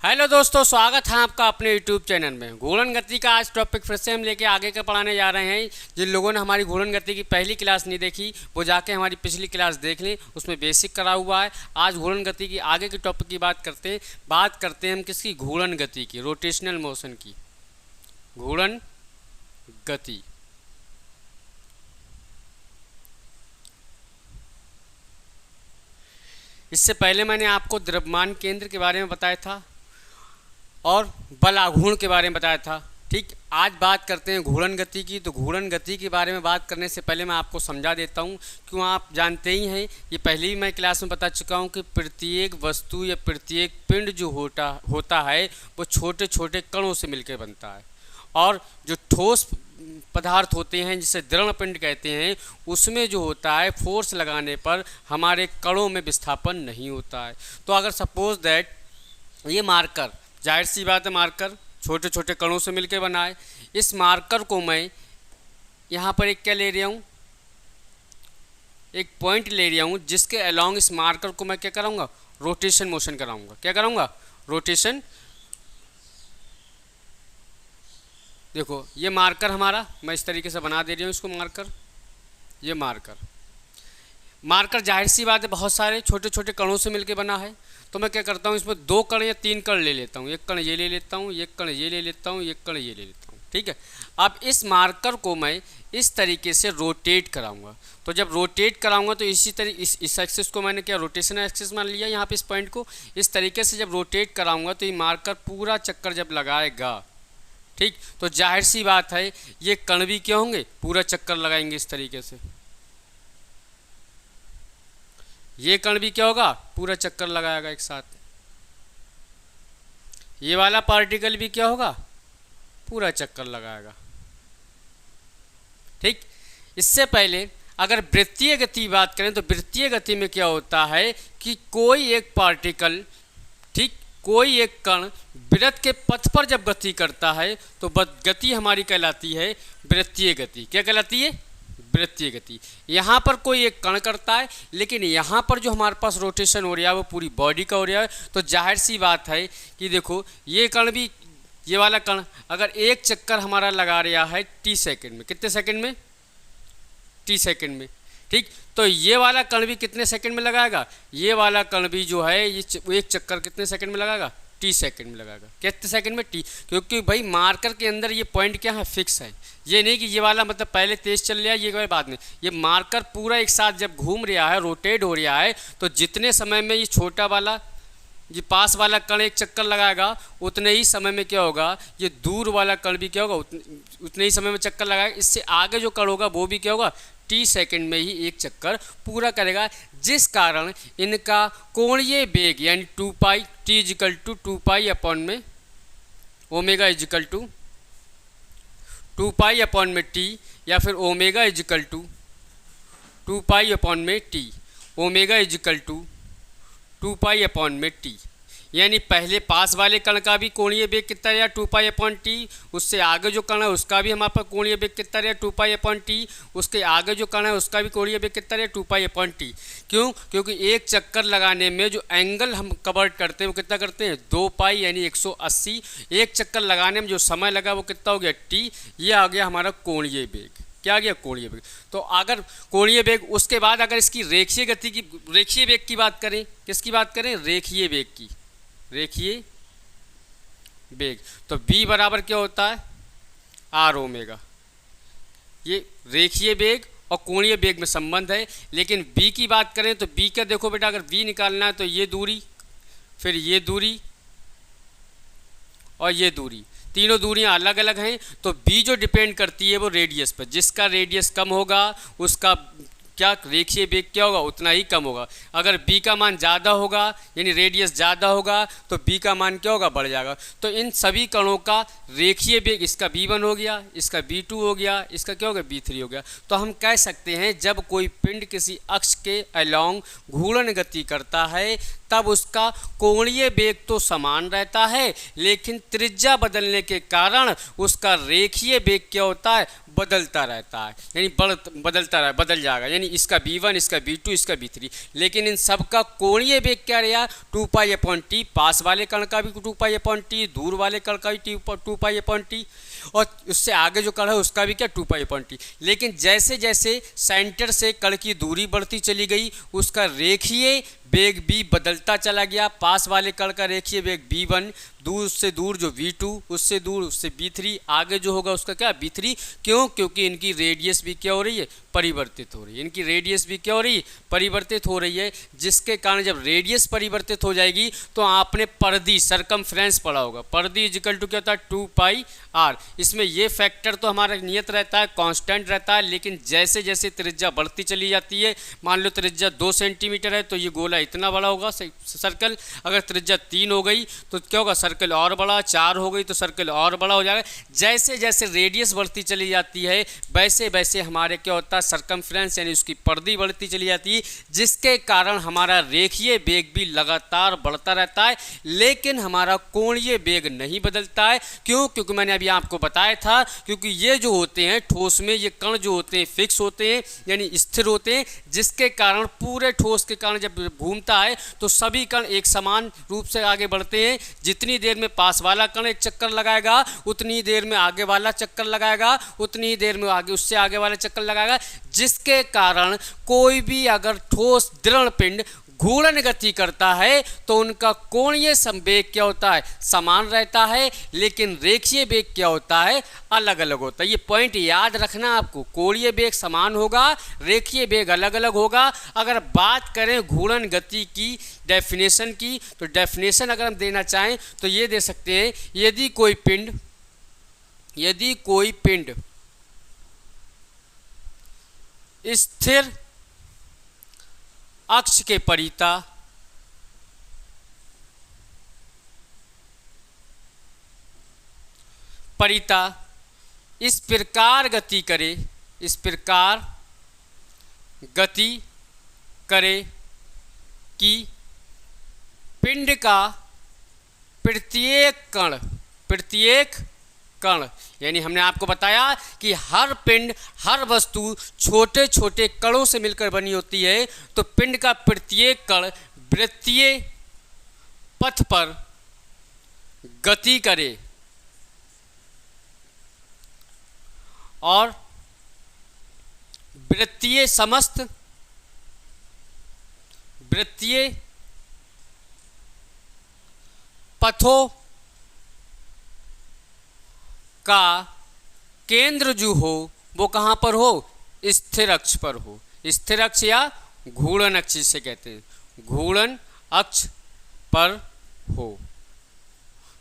Hello दोस्तों, स्वागत है आपका अपने यूट्यूब चैनल में। घूर्णन गति का आज टॉपिक फिर से हम लेके आगे का पढ़ाने जा रहे हैं। जिन लोगों ने हमारी घूर्णन गति की पहली क्लास नहीं देखी वो जाके हमारी पिछली क्लास देख लें, उसमें बेसिक करा हुआ है। आज घूर्णन गति की आगे के टॉपिक की बात करते हैं हम किसकी? घूर्णन गति की, रोटेशनल मोशन की। घूर्णन गति इससे पहले मैंने आपको द्रव्यमान केंद्र के बारे में बताया था और बल आघूर्ण के बारे में बताया था। ठीक, आज बात करते हैं घूर्णन गति की। तो घूर्णन गति के बारे में बात करने से पहले मैं आपको समझा देता हूं, क्यों आप जानते ही हैं, ये पहले ही मैं क्लास में बता चुका हूं कि प्रत्येक वस्तु या प्रत्येक पिंड जो होता है वो छोटे छोटे कणों से मिलकर बनता है, और जो ठोस पदार्थ होते हैं जिसे दृढ़ पिंड कहते हैं, उसमें जो होता है फोर्स लगाने पर हमारे कणों में विस्थापन नहीं होता है। तो अगर सपोज दैट ये मार्कर, जाहिर सी बात है मार्कर छोटे छोटे कणों से मिलकर बना है, इस मार्कर को मैं यहाँ पर एक क्या ले रहा हूँ, एक पॉइंट ले रहा हूँ, जिसके अलोंग इस मार्कर को मैं क्या कराऊंगा? रोटेशन मोशन कराऊंगा। क्या कराऊंगा? रोटेशन। देखो ये मार्कर हमारा, मैं इस तरीके से बना दे रही हूँ इसको मार्कर। ये मार्कर जाहिर सी बात है बहुत सारे छोटे छोटे कणों से मिलकर बना है। तो मैं क्या करता हूँ, इसमें 2 कण या 3 कण ले लेता हूँ। एक कण ये ले लेता हूँ, एक कण ये ले लेता हूँ, एक कण ये ले लेता हूँ। ठीक है, अब इस मार्कर को मैं इस तरीके से रोटेट कराऊंगा। तो जब रोटेट कराऊंगा तो इसी तरीके इस एक्सिस को मैंने क्या रोटेशन एक्सिस मान लिया, यहाँ पे इस पॉइंट को इस तरीके से जब रोटेट कराऊंगा तो ये मार्कर पूरा चक्कर जब लगाएगा, ठीक, तो जाहिर सी बात है ये कण भी क्या होंगे? पूरा चक्कर लगाएंगे इस तरीके से। ये कण भी क्या होगा? पूरा चक्कर लगाएगा एक साथ। ये वाला पार्टिकल भी क्या होगा? पूरा चक्कर लगाएगा। ठीक, इससे पहले अगर वृत्तीय गति बात करें तो वृत्तीय गति में क्या होता है कि कोई एक पार्टिकल, ठीक, कोई एक कण वृत्त के पथ पर जब गति करता है तो गति हमारी कहलाती है वृत्तीय गति। क्या कहलाती है? वृत्तीय गति। यहाँ पर कोई एक कण करता है, लेकिन यहाँ पर जो हमारे पास रोटेशन हो रहा है वो पूरी बॉडी का हो रहा है। तो जाहिर सी बात है कि देखो ये कण भी, ये वाला कण अगर एक चक्कर हमारा लगा रहा है t सेकंड में, कितने सेकंड में? t सेकंड में। ठीक, तो ये वाला कण भी कितने सेकंड में लगाएगा? ये वाला कण भी जो है ये एक चक्कर कितने सेकंड में लगाएगा? t सेकंड में लगाएगा। कितने सेकंड में? t, क्योंकि भाई मार्कर के अंदर ये पॉइंट क्या है? फिक्स है। ये नहीं कि ये वाला मतलब पहले तेज चल रहा है ये बाद में। ये मार्कर पूरा एक साथ जब घूम रहा है, रोटेट हो रहा है, तो जितने समय में ये छोटा वाला, ये पास वाला कण एक चक्कर लगाएगा, उतने ही समय में क्या होगा? ये दूर वाला कण भी क्या होगा? उतने ही समय में चक्कर लगाएगा। इससे आगे जो कण होगा वो भी क्या होगा? t सेकंड में ही एक चक्कर पूरा करेगा, जिस कारण इनका कोणीय वेग यानी 2 pi t is equal to 2 pi upon में omega is equal to 2 pi upon में t, या फिर omega is equal to 2 pi upon में t, omega is equal to 2 pi upon में t। यानी पहले पास वाले कण का भी कोणीय वेग कितना रहा? 2 पाई अपॉन टी। उससे आगे जो कण है उसका भी हमारे पास कोणीय वेग कितना रहा? 2 पाई अपॉन टी। उसके आगे जो कण है उसका भी कोणीय वेग कितना रहा? 2 पाई अपॉन टी। क्यों? क्योंकि एक चक्कर लगाने में जो एंगल हम कवर करते हैं वो कितना करते हैं? 2 पाई यानी 180। एक चक्कर लगाने में जो समय लगा वो कितना हो गया? टी। ये आ गया हमारा कोणीय वेग। क्या आ गया? कोणीय वेग। तो अगर कोणीय वेग, उसके बाद अगर इसकी रेखीय गति की, रेखीय वेग की बात करें, किसकी बात करें? रेखीय वेग की। रेखीय वेग तो b बराबर क्या होता है? r omega. ये रेखीय वेग और कोणीय वेग में संबंध है। लेकिन b की बात करें तो b का देखो बेटा, अगर b निकालना है तो ये दूरी, फिर ये दूरी और ये दूरी, तीनों दूरियां अलग अलग हैं। तो b जो डिपेंड करती है वो रेडियस पर। जिसका रेडियस कम होगा उसका क्या रेखीय वेग क्या होगा? उतना ही कम होगा। अगर b का मान ज़्यादा होगा यानी रेडियस ज़्यादा होगा तो b का मान क्या होगा? बढ़ जाएगा। तो इन सभी कणों का रेखीय वेग, इसका b1 हो गया, इसका b2 हो गया, इसका क्या हो गया? b3 हो गया। तो हम कह सकते हैं जब कोई पिंड किसी अक्ष के अलोंग घूर्णन गति करता है तब उसका कोणीय वेग तो समान रहता है, लेकिन त्रिज्या बदलने के कारण उसका रेखीय वेग क्या होता है? बदलता रहता है, यानी बदल जाएगा, यानी इसका v1, इसका v2, इसका v3। लेकिन इन सब का कोणीय वेग क्या रहा? 2π/t। पास वाले कण का भी 2π/t, दूर वाले कण का भी 2π/t, और उससे आगे जो कण है उसका भी क्या 2π/t। लेकिन जैसे जैसे सेंटर से कण की दूरी बढ़ती चली गई, उसका रेखीय वेग भी बदलता चला गया। पास वाले कण का रेखीय वेग v1, दूर से दूर जो v2, उससे दूर उससे v3, आगे जो होगा उसका क्या v3। क्यों? क्योंकि इनकी रेडियस भी क्या हो रही है? परिवर्तित हो रही है। इनकी रेडियस भी क्या हो रही है? परिवर्तित हो रही है, जिसके कारण जब रेडियस परिवर्तित हो जाएगी तो आपने परिधि सरकमफ्रेंस पढ़ा होगा। परिधि इक्वल टू क्या होता है? 2πr। इसमें ये फैक्टर तो हमारा नियत रहता है, कांस्टेंट रहता है, लेकिन जैसे जैसे त्रिज्या बढ़ती चली जाती है, मान लो त्रिज्या 2 सेंटीमीटर है तो ये गोला इतना बड़ा होगा सर्कल। अगर त्रिज्या 3 हो गई तो क्या होगा? सर्कल और बड़ा। 4 हो गई तो सर्कल और बड़ा हो जाएगा। जैसे जैसे रेडियस बढ़ती चली जाती है वैसे वैसे हमारे क्या होता है? सरकमफ्रेंस यानी उसकी परिधि बढ़ती चली जाती है, जिसके कारण हमारा रेखीय वेग भी लगातार बढ़ता रहता है, लेकिन हमारा कोणीय वेग नहीं बदलता है। क्यों? क्योंकि मैंने अभी आपको बताया था, क्योंकि ये जो होते हैं ठोस में, ये कण जो होते हैं फिक्स होते हैं यानी स्थिर होते हैं, जिसके कारण पूरे ठोस के कारण जब घूमता है तो सभी कण एक समान रूप से आगे बढ़ते हैं। जितनी देर में पास वाला कण एक चक्कर लगाएगा, उतनी देर में आगे वाला चक्कर लगाएगा, उतनी ही देर में आगे उससे आगे वाला चक्कर लगाएगा, जिसके कारण कोई भी अगर ठोस दृढ़ पिंड घूर्णन गति करता है तो उनका कोणीय संवेग क्या होता है? समान रहता है, लेकिन रेखीय वेग क्या होता है? अलग अलग होता है। ये पॉइंट याद रखना आपको। कोणीय वेग समान होगा, रेखीय वेग अलग अलग होगा। अगर बात करें घूर्णन गति की डेफिनेशन की, तो डेफिनेशन अगर हम देना चाहें तो ये दे सकते हैं, यदि कोई पिंड स्थिर अक्ष के परिता इस प्रकार गति करे कि पिंड का प्रत्येक कण यानी हमने आपको बताया कि हर पिंड, हर वस्तु छोटे छोटे कणों से मिलकर बनी होती है, तो पिंड का प्रत्येक कण वृत्तीय पथ पर गति करे और वृत्तीय पथों का केंद्र जो हो वो कहाँ पर हो? स्थिर अक्ष पर हो। स्थिर अक्ष या घूर्णन अक्ष जिसे कहते हैं, घूर्णन अक्ष पर हो।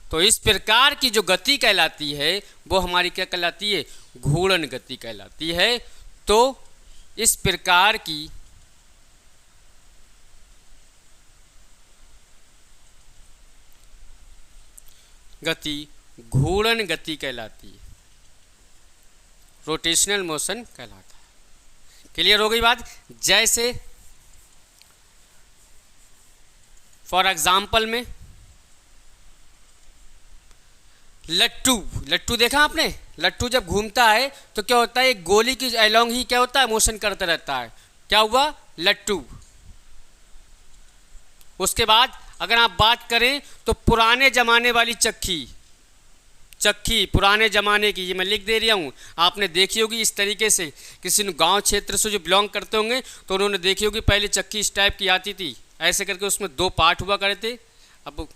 तो इस प्रकार की जो गति कहलाती है वो हमारी क्या कहलाती है? घूर्णन गति कहलाती है। तो इस प्रकार की गति घूर्णन गति कहलाती है, रोटेशनल मोशन कहलाता है। क्लियर हो गई बात? जैसे फॉर एग्जाम्पल में लट्टू देखा आपने? लट्टू जब घूमता है तो क्या होता है? एक गोली की अलोंग ही क्या होता है? मोशन करता रहता है। क्या हुआ? लट्टू। उसके बाद अगर आप बात करें तो पुराने जमाने वाली चक्की पुराने ज़माने की, ये मैं लिख दे रहा हूँ, आपने देखी होगी इस तरीके से। किसी गांव क्षेत्र से जो बिलोंग करते होंगे तो उन्होंने देखी होगी, पहले चक्की इस टाइप की आती थी, ऐसे करके उसमें 2 पार्ट हुआ करते थे। अब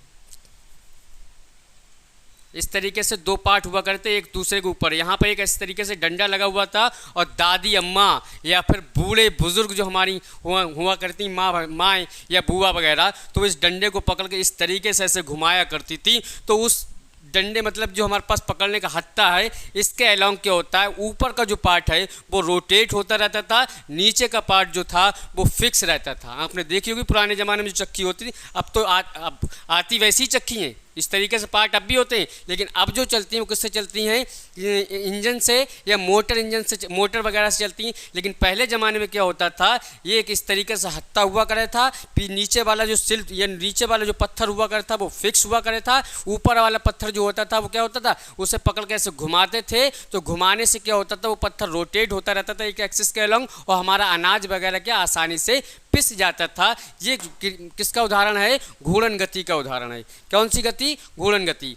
इस तरीके से 2 पार्ट हुआ करते एक दूसरे के ऊपर। यहाँ पर एक इस तरीके से डंडा लगा हुआ था और दादी अम्मा या फिर बूढ़े बुजुर्ग जो हमारी हुआ करती माँ या बुआ वगैरह, तो इस डंडे को पकड़ के इस तरीके से ऐसे घुमाया करती थी। तो उस डंडे मतलब जो हमारे पास पकड़ने का हत्था है, इसके अलोंग क्या होता है? ऊपर का जो पार्ट है वो रोटेट होता रहता था, नीचे का पार्ट जो था वो फिक्स रहता था। आपने देखी होगी पुराने ज़माने में जो चक्की होती थी, अब तो अब आती वैसी चक्की हैं, इस तरीके से पार्ट अब भी होते हैं, लेकिन अब जो चलती हैं वो किससे चलती हैं, इंजन से या मोटर इंजन से, मोटर वगैरह से चलती हैं। लेकिन पहले ज़माने में क्या होता था, ये एक इस तरीके से हत्था हुआ करे था, फिर नीचे वाला जो सिल्क या नीचे वाला जो पत्थर हुआ करता था वो फिक्स हुआ करे था, ऊपर वाला पत्थर जो होता था वो क्या होता था, उसे पकड़ के ऐसे घुमाते थे, तो घुमाने से क्या होता था, वो पत्थर रोटेट होता रहता था एक एक्सिस के अलॉन्ग, और हमारा अनाज वगैरह क्या आसानी से पिस जाता था। ये किसका उदाहरण है, घूर्णन गति का उदाहरण है। कौन सी गति, घूर्णन गति।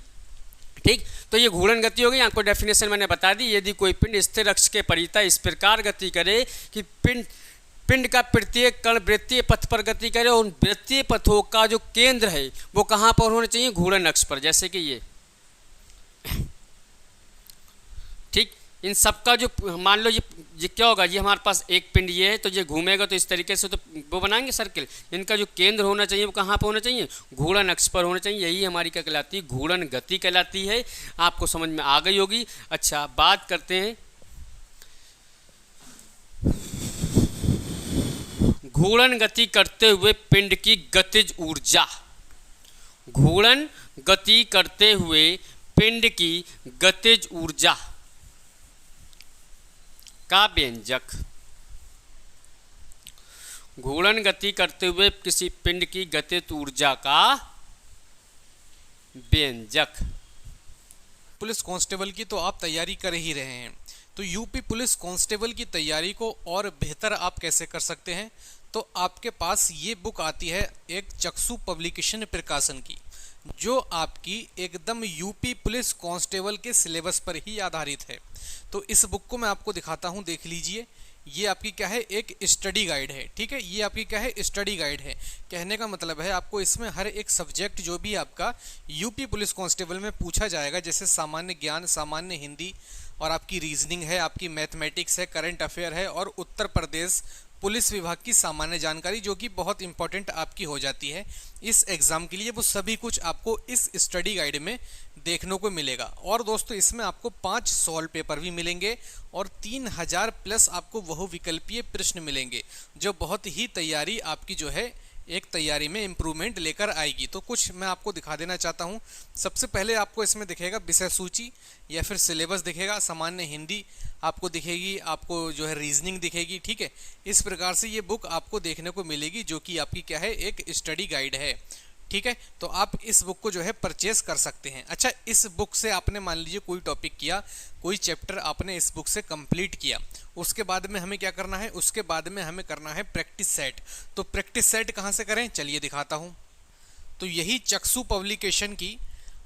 ठीक, तो ये घूर्णन गति हो गई। आपको डेफिनेशन मैंने बता दी, यदि कोई पिंड स्थिर अक्ष के परितः इस प्रकार गति करे कि पिंड का प्रत्येक कण वृत्तीय पथ पर गति करे, और उन वृत्तीय पथों का जो केंद्र है वो कहाँ पर होना चाहिए, घूर्णन अक्ष पर, जैसे कि ये। ठीक, इन सब का जो मान लो ये क्या होगा, ये हमारे पास एक पिंड ये है, तो ये घूमेगा तो इस तरीके से तो वो बनाएंगे सर्किल। इनका जो केंद्र होना चाहिए वो कहाँ पर होना चाहिए, घूर्णन अक्ष पर होना चाहिए। यही हमारी क्या कहलाती है, घूर्णन गति कहलाती है। आपको समझ में आ गई होगी। अच्छा, बात करते हैं घूर्णन गति करते हुए पिंड की गतिज ऊर्जा। घूर्णन गति करते हुए पिंड की गतिज ऊर्जा का व्यंजक। घूर्णन गति करते हुए किसी पिंड की गतिज ऊर्जा का व्यंजक। पुलिस कांस्टेबल की तो आप तैयारी कर ही रहे हैं, तो यूपी पुलिस कांस्टेबल की तैयारी को और बेहतर आप कैसे कर सकते हैं, तो आपके पास ये बुक आती है एक चक्षु पब्लिकेशन प्रकाशन की, जो आपकी एकदम यूपी पुलिस कांस्टेबल के सिलेबस पर ही आधारित है। तो इस बुक को मैं आपको दिखाता हूं, देख लीजिए। ये आपकी क्या है, एक स्टडी गाइड है। ठीक है, ये आपकी क्या है, स्टडी गाइड है। कहने का मतलब है आपको इसमें हर एक सब्जेक्ट जो भी आपका यूपी पुलिस कांस्टेबल में पूछा जाएगा, जैसे सामान्य ज्ञान, सामान्य हिंदी, और आपकी रीजनिंग है, आपकी मैथमेटिक्स है, करंट अफेयर है, और उत्तर प्रदेश पुलिस विभाग की सामान्य जानकारी, जो कि बहुत इंपॉर्टेंट आपकी हो जाती है इस एग्ज़ाम के लिए। वो सभी कुछ आपको इस स्टडी गाइड में देखने को मिलेगा। और दोस्तों, इसमें आपको 5 सॉल्व पेपर भी मिलेंगे और 3000 प्लस आपको बहुविकल्पीय प्रश्न मिलेंगे, जो बहुत ही तैयारी आपकी जो है एक तैयारी में इम्प्रूवमेंट लेकर आएगी। तो कुछ मैं आपको दिखा देना चाहता हूँ। सबसे पहले आपको इसमें दिखेगा विषय सूची या फिर सिलेबस दिखेगा, सामान्य हिंदी आपको दिखेगी, आपको जो है रीजनिंग दिखेगी। ठीक है, इस प्रकार से ये बुक आपको देखने को मिलेगी, जो कि आपकी क्या है, एक स्टडी गाइड है। ठीक है, तो आप इस बुक को जो है परचेस कर सकते हैं। अच्छा, इस बुक से आपने मान लीजिए कोई टॉपिक किया, कोई चैप्टर आपने इस बुक से कंप्लीट किया, उसके बाद में हमें क्या करना है, उसके बाद में हमें करना है प्रैक्टिस सेट। तो प्रैक्टिस सेट कहाँ से करें, चलिए दिखाता हूँ। तो यही चक्षु पब्लिकेशन की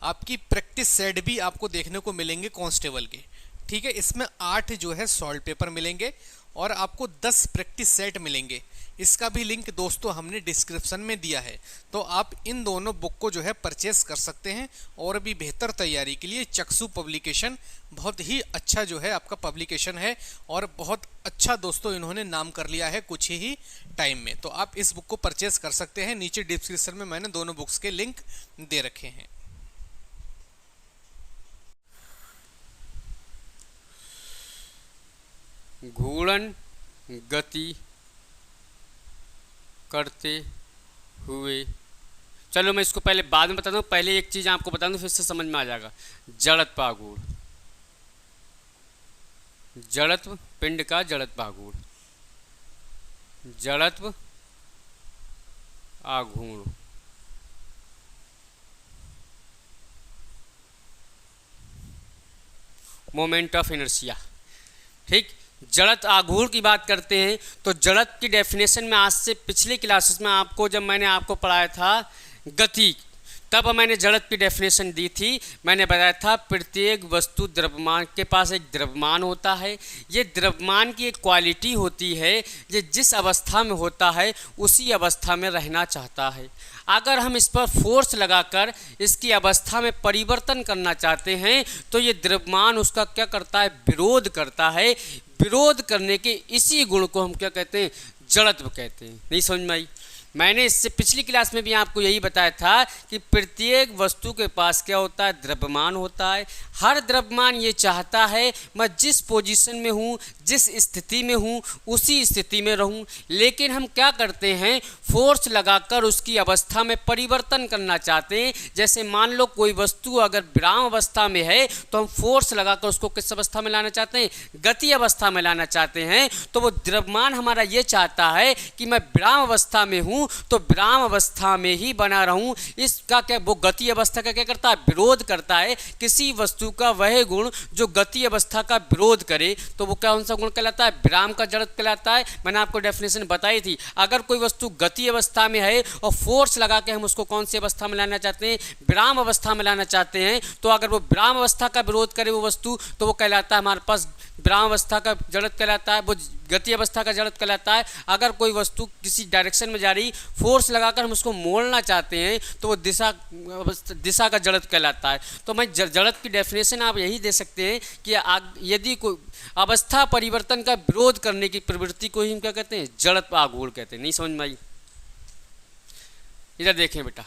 आपकी प्रैक्टिस सेट भी आपको देखने को मिलेंगे कांस्टेबल के। ठीक है, इसमें 8 जो है सॉल्व पेपर मिलेंगे और आपको 10 प्रैक्टिस सेट मिलेंगे। इसका भी लिंक दोस्तों हमने डिस्क्रिप्शन में दिया है, तो आप इन दोनों बुक को जो है परचेस कर सकते हैं। और भी बेहतर तैयारी के लिए चक्षु पब्लिकेशन बहुत ही अच्छा जो है आपका पब्लिकेशन है, और बहुत अच्छा दोस्तों इन्होंने नाम कर लिया है कुछ ही टाइम में। तो आप इस बुक को परचेस कर सकते हैं। नीचे डिस्क्रिप्शन में मैंने दोनों बुक्स के लिंक दे रखे हैं। घूर्णन गति करते हुए, चलो मैं इसको पहले बाद में बताता हूँ, पहले एक चीज़ आपको बता दूँ, फिर से समझ में आ जाएगा। जड़त्व आघूर्ण, जड़त्व, पिंड का जड़त्व आघूर्ण, जड़त्व आघूर्ण। Moment of inertia. ठीक, जड़त्व आघूर्ण की बात करते हैं तो जड़त्व की डेफिनेशन में आज से पिछली क्लासेस में आपको, जब मैंने आपको पढ़ाया था गति, तब मैंने जड़त्व की डेफिनेशन दी थी। मैंने बताया था प्रत्येक वस्तु द्रव्यमान के पास एक द्रव्यमान होता है। ये द्रव्यमान की एक क्वालिटी होती है, ये जिस अवस्था में होता है उसी अवस्था में रहना चाहता है। अगर हम इस पर फोर्स लगाकर इसकी अवस्था में परिवर्तन करना चाहते हैं तो ये द्रव्यमान उसका क्या करता है, विरोध करता है। विरोध करने के इसी गुण को हम क्या कहते हैं, जड़त्व कहते हैं। नहीं समझ में आई? मैंने इससे पिछली क्लास में भी आपको यही बताया था कि प्रत्येक वस्तु के पास क्या होता है, द्रव्यमान होता है। हर द्रव्यमान ये चाहता है मैं जिस पोजीशन में हूँ, जिस स्थिति में हूँ, उसी स्थिति में रहूँ। लेकिन हम क्या करते हैं, फोर्स लगाकर उसकी अवस्था में परिवर्तन करना चाहते हैं। जैसे मान लो कोई वस्तु अगर विराम अवस्था में है तो हम फोर्स लगाकर उसको किस अवस्था में लाना चाहते हैं, गति अवस्था में लाना चाहते हैं। तो वो द्रव्यमान हमारा ये चाहता है कि मैं विराम अवस्था में हूँ तो विराम अवस्था में ही बना रहूं। इसका क्या, वो गति अवस्था का क्या करता है, विरोध करता है। किसी वस्तु का वह गुण जो गति अवस्था का विरोध करे तो वो कौन सा गुण कहलाता है, विराम का जड़त्व कहलाता है। मैंने आपको डेफिनेशन बताई थी। अगर कोई वस्तु गति अवस्था में है और फोर्स लगा के हम उसको कौन सी अवस्था में लाना चाहते हैं, विराम अवस्था में लाना चाहते हैं, तो अगर वो विराम अवस्था का विरोध करे वो वस्तु, तो वो कहलाता है हमारे पास विराम अवस्था का जड़त्व कहलाता है, वो गति अवस्था का जड़त्व कहलाता है। अगर कोई वस्तु किसी डायरेक्शन में जा रही, फोर्स लगाकर हम उसको मोड़ना चाहते हैं तो वो दिशा का जड़त्व कहलाता है। तो मैं जड़त्व की डेफिनेशन आप यही दे सकते हैं कि यदि कोई अवस्था परिवर्तन का विरोध करने की प्रवृत्ति को ही हम क्या कहते हैं, जड़त्व आघूर्ण कहते हैं। नहीं समझ में आई? इधर देखें बेटा,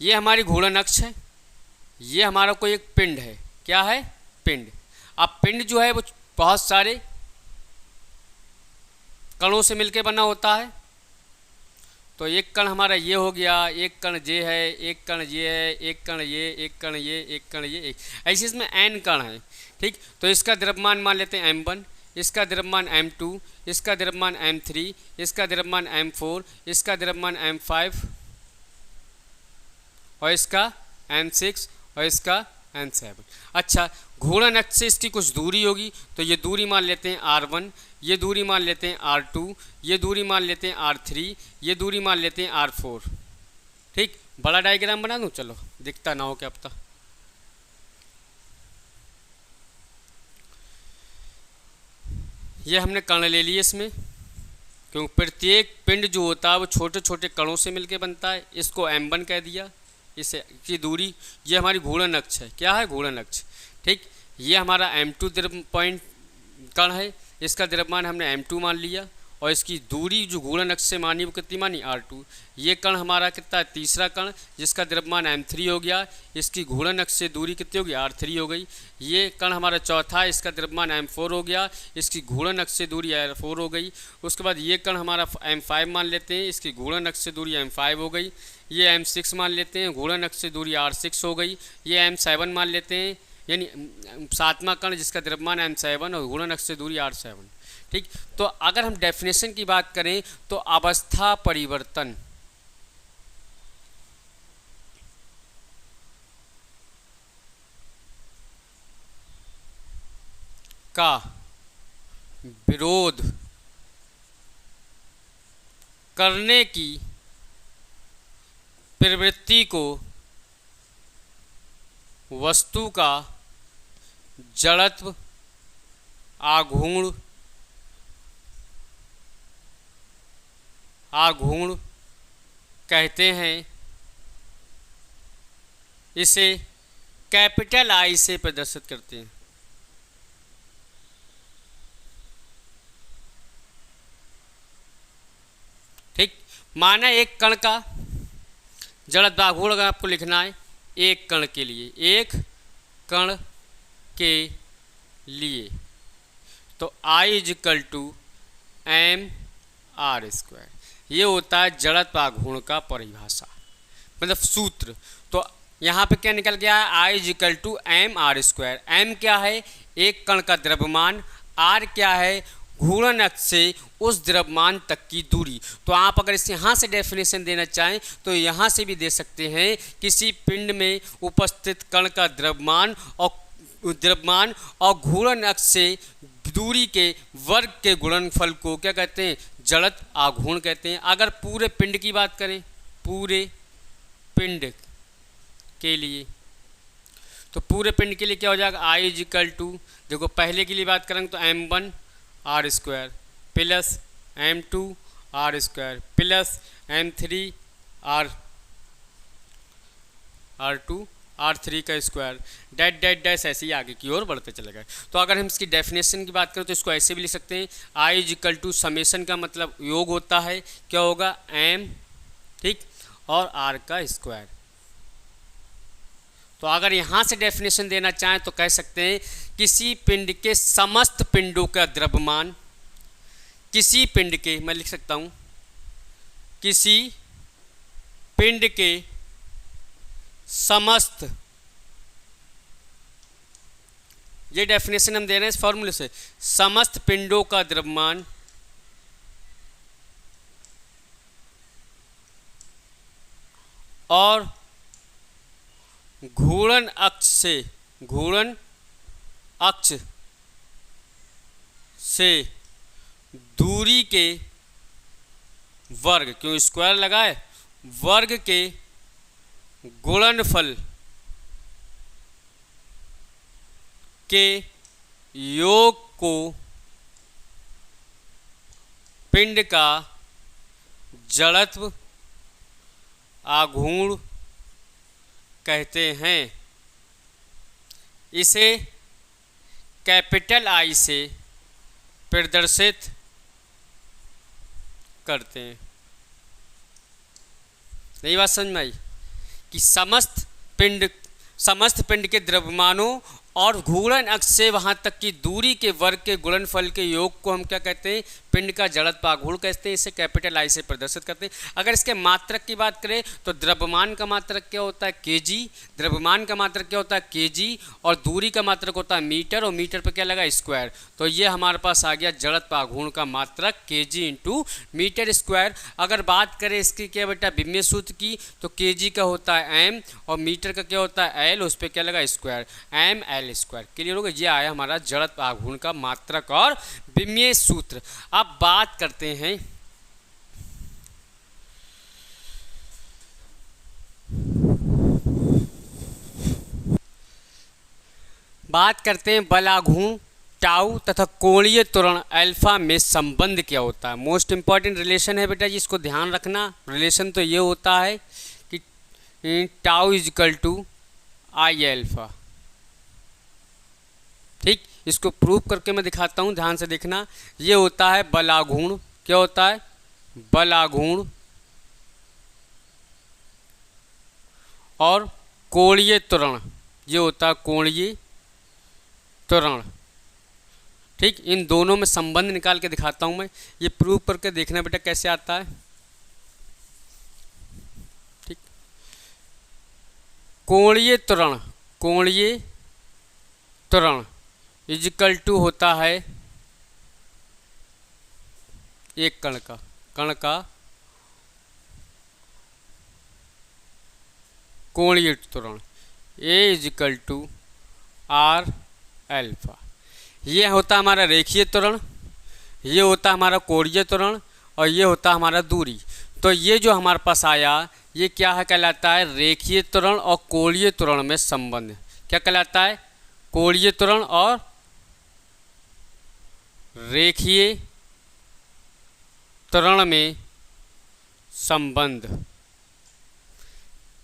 ये हमारी घूर्णन अक्ष है, ये हमारा कोई एक पिंड है। क्या है, पिंड। अब पिंड जो है वो बहुत सारे कणों से मिलकर बना होता है। तो एक कण हमारा ये हो गया, एक कण ये है, एक कण ये है, एक कण ये, एक कण ये, एक कण ये, एक ऐसे इसमें n कण है। ठीक, तो इसका द्रव्यमान मान लेते हैं m1, इसका द्रव्यमान m2, इसका द्रव्यमान m3, इसका द्रव्यमान m4, इसका द्रव्यमान m5 और इसका m6 और इसका m7। अच्छा, घूर्णन अक्ष से इसकी कुछ दूरी होगी, तो ये दूरी मान लेते हैं r1, ये दूरी मान लेते हैं r2, ये दूरी मान लेते हैं r3, ये दूरी मान लेते हैं r4। ठीक, बड़ा डायग्राम बना दूं, चलो दिखता ना हो क्या पता। ये हमने कण ले लिए इसमें, क्योंकि प्रत्येक पिंड जो होता है वो छोटे छोटे कणों से मिलकर बनता है। इसको m1 कह दिया, इसे की दूरी, ये हमारी घूर्णन अक्ष है। क्या है, घूर्णन अक्ष। ठीक, ये हमारा m2 द्रव्य पॉइंट कण है, इसका द्रव्यमान हमने m2 मान लिया और इसकी दूरी जो घूर्णन अक्ष से मानी वो कितनी मानी, r2। ये कण हमारा कितना है, तीसरा कण, जिसका द्रव्यमान m3 हो गया, इसकी घूर्णन अक्ष से दूरी कितनी होगी, r3 हो गई। ये कण हमारा चौथा है, इसका द्रव्यमान m4 हो गया, इसकी घूर्णन अक्ष से दूरी r4 हो गई। उसके बाद ये कण हमारा m5 मान लेते हैं, इसकी घूर्णन अक्ष से दूरी m5 हो गई। ये m6 मान लेते हैं, घूर्णन अक्ष से दूरी r6 हो गई। ये m7 मान लेते हैं, यानी सातवां कण जिसका द्रव्यमान m7 और घूर्णन अक्ष से दूरी r7। ठीक, तो अगर हम डेफिनेशन की बात करें तो अवस्था परिवर्तन का विरोध करने की प्रवृत्ति को वस्तु का जड़त्व आघूर्ण कहते हैं। इसे कैपिटल I से प्रदर्शित करते हैं। ठीक, माना एक कण का जड़त्व आघूर्ण अगर आपको लिखना है एक कण के लिए, एक कण के लिए, तो I = mr²। ये होता है जड़त्व आघूर्ण का परिभाषा, मतलब सूत्र। तो यहाँ पे क्या निकल गया है, I = mr²। m क्या है, एक कण का द्रव्यमान, r क्या है, घूर्णन अक्ष से उस द्रव्यमान तक की दूरी। तो आप अगर इस यहाँ से डेफिनेशन देना चाहें तो यहाँ से भी दे सकते हैं, किसी पिंड में उपस्थित कण का द्रव्यमान और घूर्णन अक्ष से दूरी के वर्ग के गुणनफल को क्या कहते हैं, जड़त्व आघूर्ण कहते हैं। अगर पूरे पिंड की बात करें, पूरे पिंड के लिए, तो पूरे पिंड के लिए क्या हो जाएगा, I = देखो पहले के लिए बात करेंगे तो m1 r² plus m2 r² plus m3 r2 R3 का स्क्वायर डैट डैट डैश ऐसे ही आगे की ओर बढ़ते चले गए। तो अगर हम इसकी डेफिनेशन की बात करें तो इसको ऐसे भी लिख सकते हैं, I is equal to summation का मतलब योग होता है, क्या होगा m, ठीक, और r का स्क्वायर। तो अगर यहाँ से डेफिनेशन देना चाहें तो कह सकते हैं किसी पिंड के समस्त पिंडों का द्रव्यमान, किसी पिंड के, मैं लिख सकता हूँ किसी पिंड के समस्त, ये डेफिनेशन हम दे रहे हैं इस फॉर्मूले से, समस्त पिंडों का द्रव्यमान और घूर्णन अक्ष से दूरी के वर्ग, क्यों स्क्वायर लगाए, वर्ग के गुणनफल के योग को पिंड का जड़त्व आघूर्ण कहते हैं। इसे कैपिटल I से प्रदर्शित करते हैं। नई बात समझ में आई कि समस्त पिंड के द्रव्यमानों और घूर्णन अक्ष से वहाँ तक की दूरी के वर्ग के गुणनफल के योग को हम क्या कहते हैं, पिंड का जड़त्व आघूर्ण कहते हैं। इसे कैपिटल I से प्रदर्शित करते हैं। अगर इसके मात्रक की बात करें तो द्रव्यमान का मात्रक क्या होता है kg, द्रव्यमान का मात्रक क्या होता है kg, और दूरी का मात्रक होता है मीटर, और मीटर पर क्या लगा स्क्वायर। तो ये हमारे पास आ गया जड़त्व आघूर्ण का मात्रक kg इंटू मीटर स्क्वायर। अगर बात करें इसकी क्या बेटा विमीय सूत्र की, तो kg का होता है m और मीटर का क्या होता है l, उस पर क्या लगा square, m l square. Clear होगा, ये आया हमारा जड़त्व आघूर्ण का मात्रक और विमीय सूत्र। अब बात करते हैं बल आघूर्ण टाउ तथा कोणीय त्वरण अल्फा में संबंध क्या होता है। मोस्ट इंपॉर्टेंट रिलेशन है बेटा जी, इसको ध्यान रखना। रिलेशन तो ये होता है कि tau is equal to I alpha, ठीक। इसको प्रूव करके मैं दिखाता हूँ, ध्यान से देखना। ये होता है बल आघूर्ण, क्या होता है, बल आघूर्ण, और कोणीय त्वरण, ये होता है कोणीय त्वरण, ठीक। इन दोनों में संबंध निकाल के दिखाता हूँ मैं। ये प्रूव करके देखना बेटा कैसे आता है, ठीक। कोणीय त्वरण इजिकल टू होता है एक कण का कोणीय त्वरण, ए इजिकल टू आर अल्फा। ये होता हमारा रेखीय त्वरण, ये होता हमारा कोणीय त्वरण, और ये होता हमारा दूरी। तो ये जो हमारे पास आया ये क्या है, कहलाता है रेखीय त्वरण और कोणीय त्वरण में संबंध। क्या कहलाता है, कोणीय त्वरण और रेखीय त्वरण में संबंध,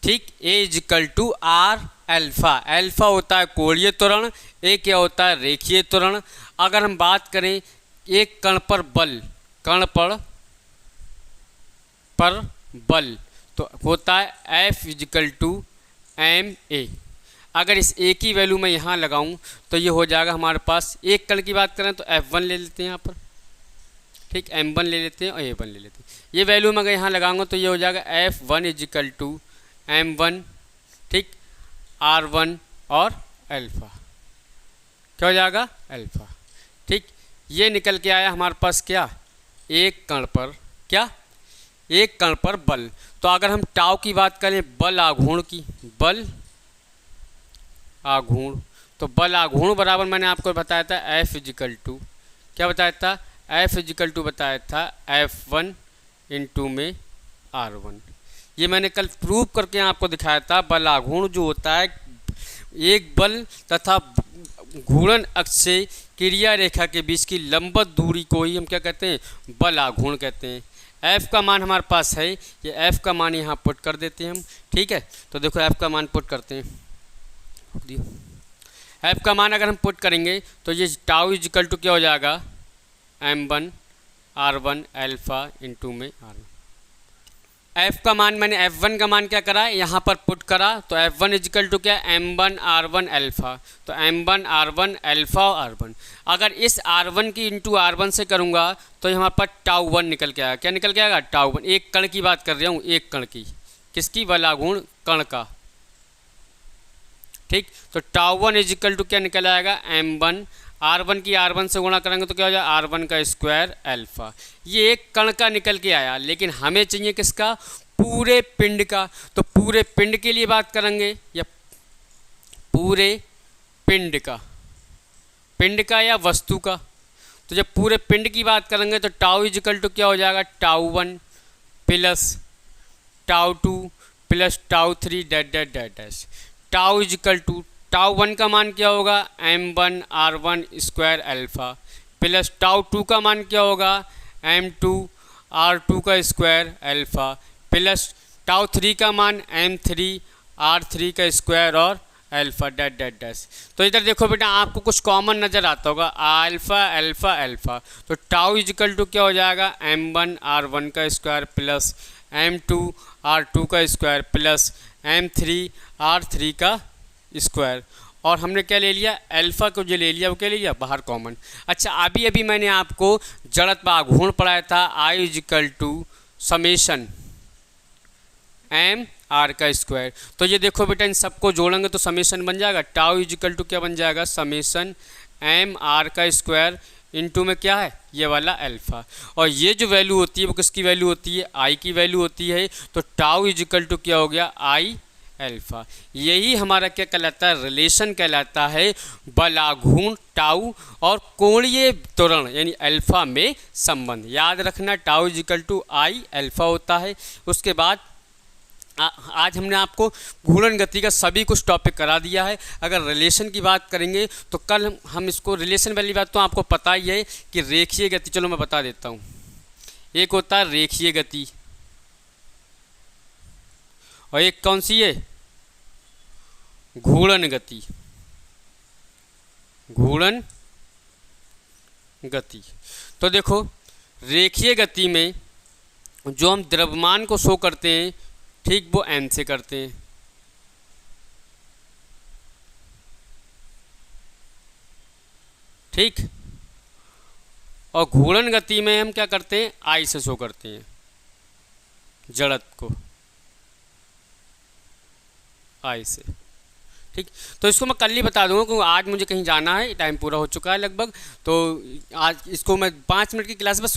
ठीक। A is equal to r alpha, alpha होता है कोणीय त्वरण, ए क्या होता है रेखीय त्वरण। अगर हम बात करें एक कण पर बल, कण पर बल तो होता है F is equal to M A. अगर इस ए की वैल्यू मैं यहाँ लगाऊं तो ये हो जाएगा हमारे पास, एक कण की बात करें तो F1 ले लेते हैं यहाँ पर, ठीक, M1 ले लेते हैं और A1 ले लेते हैं। ये वैल्यू मैं अगर यहाँ लगाऊंगा तो ये हो जाएगा F1 इजिकल टू M1, ठीक, R1 और अल्फा, क्या हो जाएगा अल्फा, ठीक। ये निकल के आया हमारे पास क्या, एक कण पर क्या, एक कण पर बल। तो अगर हम टाउ की बात करें बल आघूर्ण की, बल आघूर्ण, तो बल आघूर्ण बराबर मैंने आपको बताया था F इजिकल टू, क्या बताया था, F इजिकल टू बताया था F1 इंटू में R1। ये मैंने कल प्रूव करके आपको दिखाया था। बल आघूर्ण जो होता है एक बल तथा घूर्णन अक्ष से क्रिया रेखा के बीच की लंबवत दूरी को ही हम क्या कहते हैं, बल आघूर्ण कहते हैं। F का मान हमारे पास है, ये F का मान यहाँ पुट कर देते हैं हम, ठीक है। तो देखो F का मान पुट करते हैं, एफ का मान अगर हम पुट करेंगे तो ये टाउ इज इक्वल टू क्या हो जाएगा, m1 r1 अल्फ़ा इंटू में r1। एफ का मान मैंने f1 का मान क्या करा, यहाँ पर पुट करा, तो f1 इजिकल टू क्या, m1 r1 अल्फ़ा, तो m1 r1 अल्फ़ा और r1। अगर इस r1 की इंटू r1 से करूँगा तो यहाँ पर टाउ 1 निकल के आएगा। क्या निकल के आएगा, टाउ 1। एक कण की बात कर रहा हूँ, एक कण की, किसकी, बलागुण कण का, ठीक। तो टाउ 1 इजिकल टू क्या निकल आएगा, m1 r1 की r1 से गुणा करेंगे तो क्या हो जाएगा, r1 का स्क्वायर अल्फ़ा। ये एक कण का निकल के आया, लेकिन हमें चाहिए किसका, पूरे पिंड का। तो पूरे पिंड के लिए बात करेंगे, या पूरे पिंड का, पिंड का या वस्तु का। तो जब पूरे पिंड की बात करेंगे तो टाउ इजिकल टू क्या हो जाएगा, tau 1 plus tau 2 plus tau 3 dot dot dot dash. Tau is equal to tau 1 का मान क्या होगा, m1 r1 square alpha, plus tau 2 का मान क्या होगा, m2 r2 का स्क्वायर अल्फ़ा, प्लस टाउ 3 का मान m3 r3 का स्क्वायर और अल्फ़ा डैट डैट डैश। तो इधर देखो बेटा, आपको कुछ कॉमन नज़र आता होगा, अल्फ़ा अल्फ़ा अल्फ़ा। तो टाउ इजिकल टू क्या हो जाएगा, m1 r1 का स्क्वायर प्लस m2 r2 का स्क्वायर प्लस m3 r3 का स्क्वायर। और हमने क्या ले लिया, अल्फ़ा को जो ले लिया वो क्या ले लिया, बाहर कॉमन। अच्छा, अभी अभी मैंने आपको जड़त्व बाघूर्ण पढ़ाया था, I is equal to summation m r का स्क्वायर। तो ये देखो बेटा, इन सबको जोड़ेंगे तो समेशन बन जाएगा, टाउ इजिकल टू क्या बन जाएगा, समेशन m r का स्क्वायर इंटू में क्या है, ये वाला अल्फ़ा। और ये जो वैल्यू होती है वो किसकी वैल्यू होती है, I की वैल्यू होती है। तो टाउ इजिकल टू क्या हो गया, I अल्फ़ा। यही हमारा क्या कहलाता है, रिलेशन कहलाता है बलाघूर्ण टाउ और कोणीय त्वरण यानी अल्फ़ा में संबंध। याद रखना, tau is equal to I alpha होता है। उसके बाद आज हमने आपको घूर्णन गति का सभी कुछ टॉपिक करा दिया है। अगर रिलेशन की बात करेंगे तो कल हम इसको, रिलेशन वाली बात तो आपको पता ही है कि रेखीय गति, चलो मैं बता देता हूँ। एक होता है रेखीय गति और एक कौन सी है, घूर्णन गति। घूर्णन गति, तो देखो रेखीय गति में जो हम द्रव्यमान को शो करते हैं, ठीक, वो m से करते हैं, ठीक। और घूर्णन गति में हम क्या करते हैं, I से शो करते हैं जड़त्व को, I से, ठीक। तो इसको मैं कल ही बता दूंगा क्योंकि आज मुझे कहीं जाना है, टाइम पूरा हो चुका है लगभग। तो आज इसको मैं 5 मिनट की क्लास बस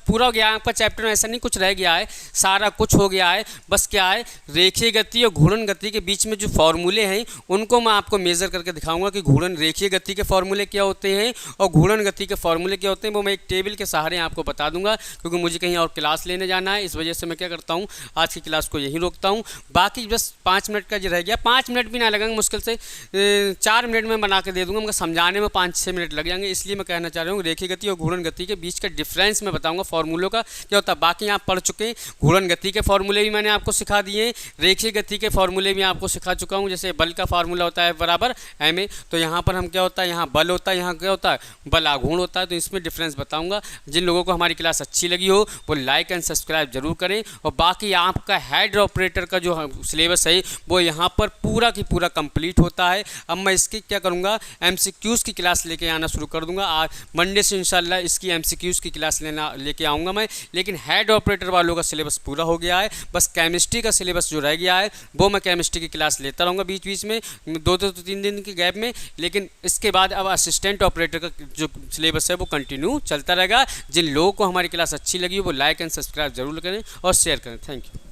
पूरा हो गया है आपका चैप्टर में, ऐसा नहीं कुछ रह गया है, सारा कुछ हो गया है। बस क्या है, रेखीय गति और घूर्णन गति के बीच में जो फॉर्मूले हैं उनको मैं आपको मेज़र करके दिखाऊंगा कि घूर्णन रेखीय गति के फॉर्मूले क्या होते हैं और घूर्णन गति के फॉर्मूले क्या होते हैं। वो मैं एक टेबल के सहारे आपको बता दूंगा क्योंकि मुझे कहीं और क्लास लेने जाना है। इस वजह से मैं क्या करता हूँ, आज की क्लास को यहीं रोकता हूँ। बाकी बस 5 मिनट का जो रह गया, 5 मिनट भी ना लगेंगे, मुश्किल से 4 मिनट में बना के दे दूंगा, मगर समझाने में 5-6 मिनट लग जाएंगे। इसलिए मैं कहना चाह रहा हूँ रेखीय गति और घूर्णन गति के बीच का डिफरेंस मैं बताऊंगा, फॉर्मूलों का क्या होता है। बाकी आप पढ़ चुके हैं, घूर्णन गति के फॉर्मूले भी मैंने आपको सिखा दिए, रेखीय गति के फॉर्मूले भी आपको सिखा चुका हूँ। जैसे बल का फार्मूला होता है बराबर m, तो यहाँ पर हम क्या होता है, यहाँ बल होता है, यहाँ क्या होता है, बल आघूर्ण होता है। तो इसमें डिफरेंस बताऊँगा। जिन लोगों को हमारी क्लास अच्छी लगी हो वो लाइक एंड सब्सक्राइब जरूर करें। और बाकी आपका हेड ऑपरेटर का जो सिलेबस है वो यहाँ पर पूरा की पूरा कंप्लीट होता है। अब मैं इसकी क्या करूँगा, MCQs की क्लास लेके आना शुरू कर दूँगा। आज मंडे से इंशाल्लाह इसकी MCQs की क्लास लेके आऊँगा मैं। लेकिन हेड ऑपरेटर वालों का सिलेबस पूरा हो गया है, बस केमिस्ट्री का सिलेबस जो रह गया है वो मैं केमिस्ट्री की क्लास लेता रहूँगा बीच बीच में, 2-3 दिन के गैप में। लेकिन इसके बाद अब असिस्टेंट ऑपरेटर का जो सिलेबस है वो कंटिन्यू चलता रहेगा। जिन लोगों को हमारी क्लास अच्छी लगी वो लाइक एंड सब्सक्राइब जरूर करें और शेयर करें। Thank you.